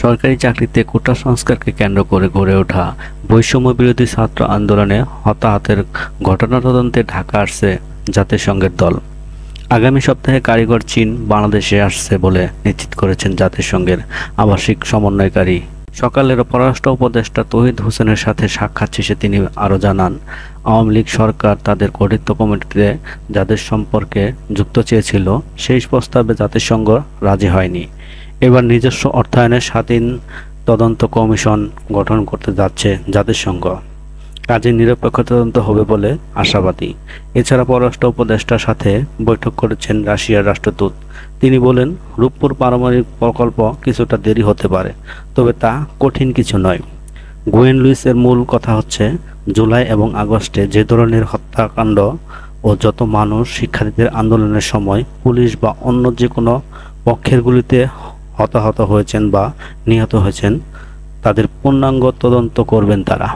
সরকারি চাকরিতে কোটা সংস্কারকে কেন্দ্র করে গড়ে ওঠা বৈষম্য বিরোধী ছাত্র আন্দোলনে হতাহতের ঘটনা তদন্তে ঢাকা আসছে জাতিসংঘের দল। আগামী সপ্তাহে কারিগর চীন বাংলাদেশে আসছে বলে নিশ্চিত করেছেন জাতিসংঘের আবাসিক সমন্বয়কারী। সকালের পররাষ্ট্র উপদেষ্টা তৌহিদ হোসেনের সাথে সাক্ষাৎ শেষে তিনি আরও জানান, আওয়ামী লীগ সরকার তাদের গঠিত কমিটিতে যাদের সম্পর্কে যুক্ত চেয়েছিল সেই প্রস্তাবে জাতিসংঘ রাজি হয়নি। এবার নিজস্ব অর্থায়নে স্বাধীন তদন্ত কমিশন গঠন করতে যাচ্ছে জাতিসংঘ। কাজে নিরপেক্ষ তদন্ত হবে বলে আশাবাদী। এছাড়া পররাষ্ট্র উপদেষ্টার সাথে বৈঠক করেছেন রাশিয়ার রাষ্ট্রদূত। তিনি বলেন, রূপপুর পারমাণবিক প্রকল্প কিছুটা দেরি হতে পারে, তবে তা কঠিন কিছু নয়। গুয়েন লুইসের মূল কথা হচ্ছে, জুলাই এবং আগস্টে যে ধরনের হত্যাকাণ্ড ও যত মানুষ শিক্ষার্থীদের আন্দোলনের সময় পুলিশ বা অন্য যে কোনো পক্ষের গুলিতে হতাহত হয়েছেন বা নিহত হয়েছেন তাদের পূর্ণাঙ্গ তদন্ত করবেন তারা।